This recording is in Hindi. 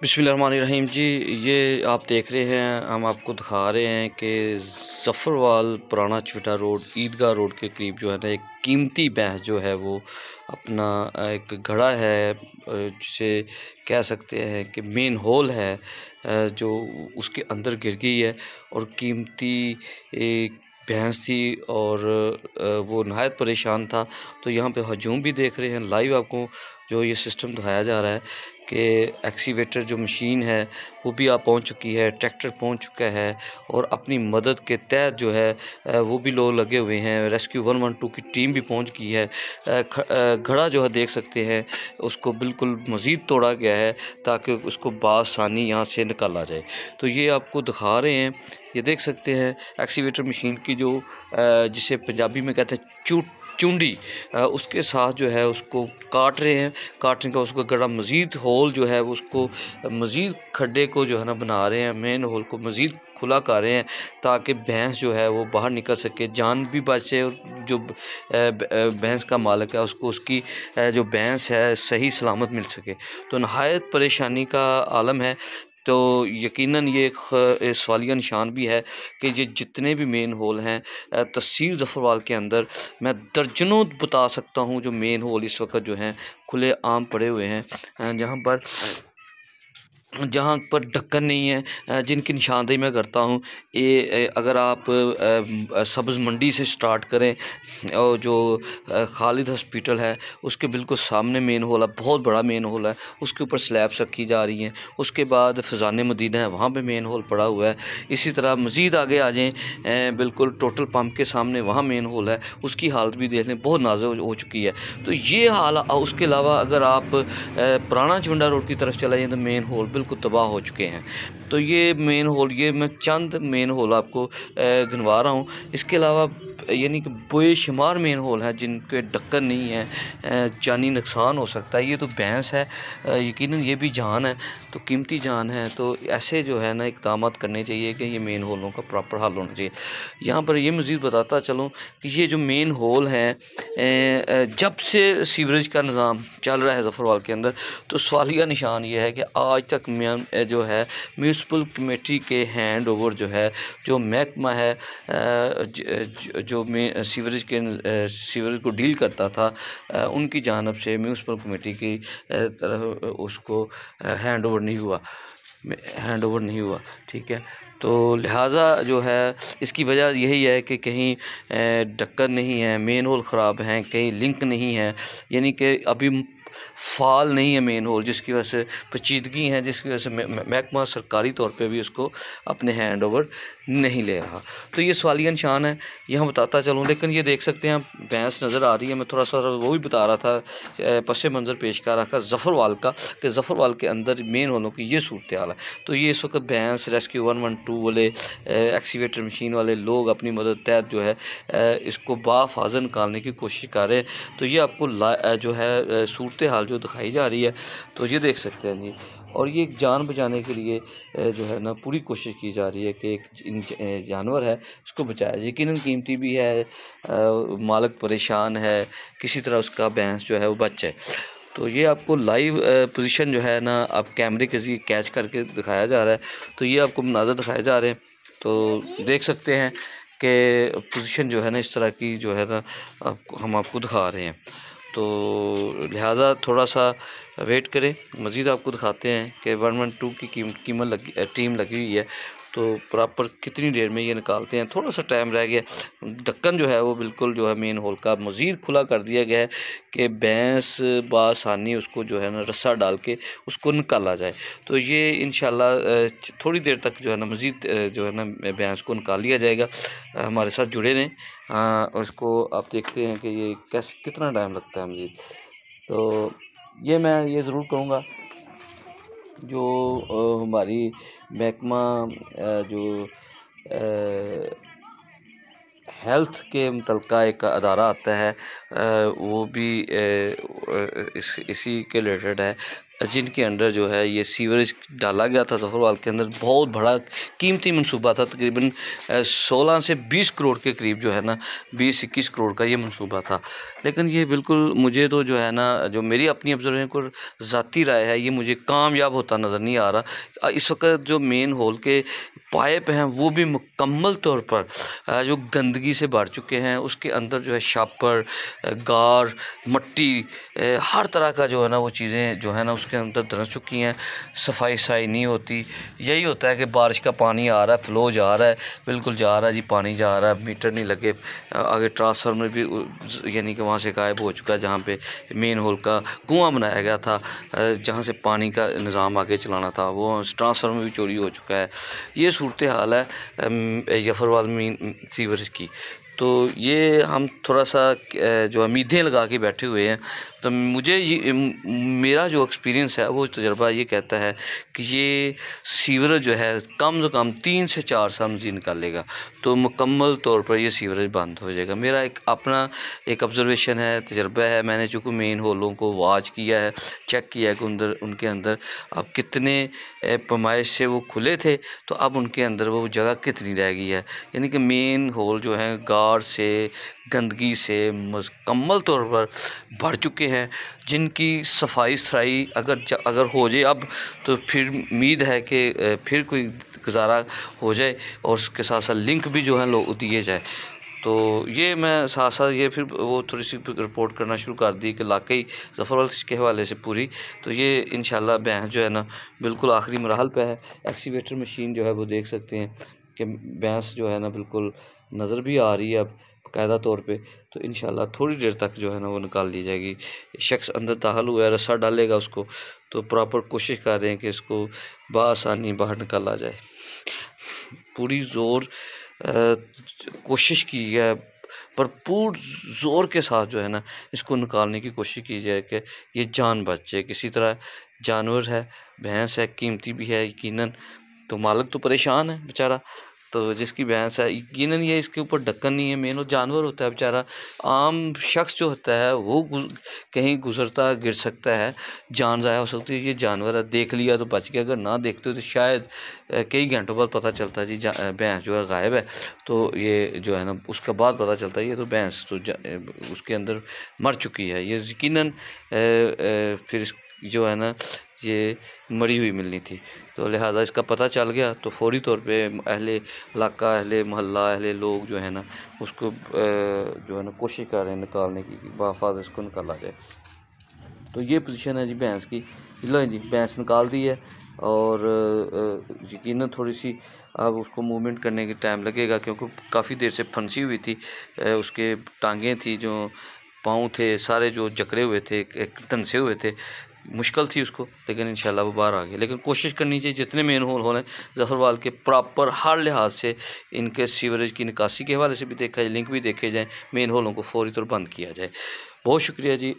बिस्मिल्लाहिर्रहमानिर्रहीम जी। ये आप देख रहे हैं, हम आपको दिखा रहे हैं कि ज़फ़रवाल पुराना चविटा रोड ईदगाह रोड के करीब जो है ना एक कीमती भैंस जो है वो अपना एक घड़ा है, जिसे कह सकते हैं कि मेन होल है, जो उसके अंदर गिर गई है और कीमती एक भैंस थी और वो नहायत परेशान था। तो यहाँ पे हजूम भी देख रहे हैं, लाइव आपको जो ये सिस्टम दिखाया जा रहा है कि एक्सीवेटर जो मशीन है वो भी आप पहुँच चुकी है, ट्रैक्टर पहुँच चुका है और अपनी मदद के तहत जो है वो भी लोग लगे हुए हैं। रेस्क्यू 112 की टीम भी पहुँच गई है। घड़ा जो है देख सकते हैं, उसको बिल्कुल मज़ीद तोड़ा गया है ताकि उसको बासानी यहाँ से निकाला जाए। तो ये आपको दिखा रहे हैं, ये देख सकते हैं एक्सीवेटर मशीन की जो जिसे पंजाबी में कहते हैं चुंडी, उसके साथ जो है उसको काट रहे हैं। काटने का उसको गड़ा मज़ीद होल जो है उसको मज़ीद खड्डे को जो है ना बना रहे हैं, मेन होल को मज़ीद खुला कर रहे हैं ताकि भैंस जो है वो बाहर निकल सके, जान भी बचे और जो भैंस का मालिक है उसको उसकी जो भैंस है सही सलामत मिल सके। तो नहायत परेशानी का आलम है। तो यकीनन ये एक सवालिया निशान भी है कि ये जितने भी मेन होल हैं तहसील ज़फ़रवाल के अंदर, मैं दर्जनों बता सकता हूँ जो मेन होल इस वक्त जो हैं खुले आम पड़े हुए हैं, जहाँ पर ढक्कन नहीं है, जिनकी निशानदेही मैं करता हूँ। ये अगर आप सब्ज़ मंडी से स्टार्ट करें और जो खालिद हॉस्पिटल है उसके बिल्कुल सामने मेन होल है, बहुत बड़ा मेन होल है, उसके ऊपर स्लैब्स रखी जा रही हैं। उसके बाद फ़िज़ान मदीना है, वहाँ पे मेन होल पड़ा हुआ है। इसी तरह मज़ीद आगे आ जाएँ, बिल्कुल टोटल पम्प के सामने वहाँ मेन होल है, उसकी हालत भी देख लें, बहुत नाज़ुक हो चुकी है। तो ये हाल, उसके अलावा अगर आप पुराना चविंडा रोड की तरफ चले जाएँ तो मेन होल बिल्कुल तबाह हो चुके हैं। तो ये मेन होल, ये मैं चंद मेन होल आपको गिनवा रहा हूँ। इसके अलावा यानी कि बेशुमार मेन होल हैं जिनके ढक्कन नहीं है, जानी नुकसान हो सकता है। ये तो भैंस है, यकीनन ये भी जान है, तो कीमती जान है। तो ऐसे जो है ना इक़दाम करने चाहिए कि ये मेन होलों का प्रॉपर हल होना चाहिए। यहाँ पर ये मज़ीद बताता चलूँ कि ये जो मेन होल हैं, जब से सीवरेज का निज़ाम चल रहा है ज़फ़रवाल के अंदर, तो सवालिया निशान ये है कि आज तक जो है म्यूनसिपल कमेटी के हैंड ओवर जो है, जो महकमा है जो में सीवरेज को डील करता था, उनकी जानिब से म्यूनसिपल कमेटी की तरफ उसको हैंड ओवर नहीं हुआ। ठीक है, तो लिहाजा जो है इसकी वजह यही है कि कहीं ढक्कन नहीं है, मेन होल ख़राब हैं, कहीं लिंक नहीं है, यानी कि अभी फाल नहीं है मेन होल, जिसकी वजह से पेचीदगी है, जिसकी वजह से महकमा सरकारी तौर पे भी उसको अपने हैंड ओवर नहीं ले रहा। तो ये सवालिया निशान है, ये हम बताता चलूँ। लेकिन ये देख सकते हैं भैंस नज़र आ रही है, मैं थोड़ा सा वो भी बता रहा था, पस मंज़र पेश कर रहा था ज़फ़रवाल का, कि ज़फ़रवाल के अंदर मेन होलों की ये सूरत हाल है। तो ये इस वक्त भैंस रेस्क्यू 112 वाले एक्सीवेटर मशीन वाले लोग अपनी मदद तहत जो है इसको बाफाजत निकालने की कोशिश कर रहे हैं। तो ये आपको जो है सूरत हाल जो दिखाई जा रही है, तो ये देख सकते हैं जी। और ये जान बचाने के लिए जो है ना पूरी कोशिश की जा रही है कि एक जानवर है उसको बचाया जाए। यकीनन कीमती भी है, मालिक परेशान है, किसी तरह उसका भैंस जो है वो बच जाए। तो ये आपको लाइव पोजीशन जो है ना आप कैमरे के ज़रिए कैच करके दिखाया जा रहा है। तो ये आपको मनाज़र दिखाए जा रहे हैं, तो देख सकते हैं कि पोजीशन जो है ना इस तरह की जो है ना हम आपको दिखा रहे हैं। तो लिहाजा थोड़ा सा वेट करें, मज़ीद आपको दिखाते हैं कि 112 की टीम लगी हुई है, तो प्रॉपर कितनी देर में ये निकालते हैं। थोड़ा सा टाइम रह गया, ढक्कन जो है वो बिल्कुल जो है मेन होल का मज़ीद खुला कर दिया गया है कि भैंस बासानी उसको जो है ना रस्सा डाल के उसको निकाला जाए। तो ये इंशाल्लाह थोड़ी देर तक जो है ना मज़ीद जो है ना भैंस को निकाल लिया जाएगा। हमारे साथ जुड़े रहें, उसको आप देखते हैं कि ये कितना टाइम लगता है मज़ीद। तो ये मैं ये ज़रूर कहूँगा, जो हमारी महकमा जो हेल्थ के मुतल्लिक़ा एक अदारा आता है, वो भी इसी के रिलेटेड है। जिनके अंडर जो है ये सीवरेज डाला गया था ज़फ़रवाल के अंदर। बहुत बड़ा कीमती मनसूबा था, तकरीबन 16 से 20 करोड़ के करीब जो है ना, 20-21 करोड़ का ये मनसूबा था। लेकिन ये बिल्कुल मुझे तो जो है ना, जो मेरी अपनी ऑब्जर्वेशन को ज़ाती राय है, ये मुझे कामयाब होता नज़र नहीं आ रहा। इस वक्त जो मेन होल के पाइप हैं वो भी मुकम्मल तौर पर जो गंदगी से भर चुके हैं। उसके अंदर जो है शापर, गार, मट्टी, हर तरह का जो है ना वो चीज़ें जो है ना उसके अंदर धंस चुकी हैं। सफाई नहीं होती। यही होता है कि बारिश का पानी आ रहा है, फ़्लो जा रहा है, बिल्कुल जा रहा है जी, पानी जा रहा है, मीटर नहीं लगे। आगे ट्रांसफार्मर भी यानी कि वहाँ से गायब हो चुका है, जहाँ पे मेन होल का कुआँ बनाया गया था, जहाँ से पानी का निज़ाम आगे चलाना था, वो ट्रांसफार्मर भी चोरी हो चुका है। ये सूरत हाल है ज़फ़रवाल मेन सीवरेज की। तो ये हम थोड़ा सा जो उम्मीदें लगा के बैठे हुए हैं। तो मुझे ये मेरा जो एक्सपीरियंस है वो तजर्बा ये कहता है कि ये सीवरेज जो है कम से कम 3 से 4 साल मज़ीद निकालेगा तो मुकम्मल तौर पर ये सीवरेज बंद हो जाएगा। मेरा एक अपना एक ऑब्ज़र्वेशन है, तजर्बा है। मैंने चूँकि मेन होलों को वॉच किया है, चेक किया है कि उनके अंदर अब कितने पैमाइश से वो खुले थे, तो अब उनके अंदर वो जगह कितनी रह गई है। यानी कि मेन होल जो हैं गार से, गंदगी से मुकम्मल तौर पर भर चुके हैं, जिनकी सफाई सफाई अगर हो जाए अब, तो फिर उम्मीद है कि फिर कोई गुजारा हो जाए और उसके साथ साथ लिंक भी जो है लोग दिए जाए। तो ये मैं साथ साथ ये फिर वो थोड़ी सी रिपोर्ट करना शुरू कर दी कि वाकई ज़फ़रवाल के हवाले से पूरी। तो ये इंशाल्लाह भैंस जो है ना बिल्कुल आखिरी मरहल पे है। एक्सीवेटर मशीन जो है वो देख सकते हैं कि भैंस जो है ना बिल्कुल नज़र भी आ रही है अब बाकायदा तौर पे। तो इंशाल्लाह थोड़ी देर तक जो है ना वो निकाल ली जाएगी। शख्स अंदर दाखिल हुआ है, रस्सा डालेगा उसको, तो प्रॉपर कोशिश कर रहे हैं कि इसको बआसानी बाहर निकाला जाए। पूरी ज़ोर कोशिश की है, भरपूर ज़ोर के साथ जो है ना इसको निकालने की कोशिश की जाए कि ये जान बच जाए। किसी तरह जानवर है, भैंस है, कीमती भी है यकीनन, तो मालिक तो परेशान है बेचारा। तो जिसकी भैंस है यकीनन ये इसके ऊपर ढक्कन नहीं है, मेन वो जानवर होता है बेचारा। आम शख्स जो होता है वो कहीं गुजरता गिर सकता है, जान ज़ाया हो सकती है। ये जानवर है, देख लिया तो बच गया, अगर ना देखते हो तो शायद कई घंटों बाद पता चलता है जी भैंस जो है गायब है। तो ये जो है ना उसके बाद पता चलता है ये तो भैंस तो उसके अंदर मर चुकी है। ये यकीनन फिर जो है ना ये मरी हुई मिलनी थी। तो लिहाजा इसका पता चल गया तो फ़ौरी तौर पे अहले इलाका, अहले मोहल्ला, अहले लोग जो है ना उसको जो है ना कोशिश कर रहे हैं निकालने की, बाफाज इसको निकाला जाए। तो ये पोजीशन है जी भैंस की। लो जी भैंस निकाल दी है और यकीनन थोड़ी सी अब उसको मूवमेंट करने की टाइम लगेगा, क्योंकि काफ़ी देर से फंसी हुई थी। उसके टांगें थी, जो पाँव थे, सारे जो जकड़े हुए थे, तनसे हुए थे, मुश्किल थी उसको, लेकिन इंशाल्लाह वो बाहर आ गई। लेकिन कोशिश करनी चाहिए जितने मेन होल हो रहे हैं ज़फ़रवाल के प्रॉपर हर लिहाज से इनके सीवरेज की निकासी के हवाले से भी देखा जाए, लिंक भी देखे जाएँ, मेन होलों को फ़ौरी तौर बंद किया जाए। बहुत शुक्रिया जी।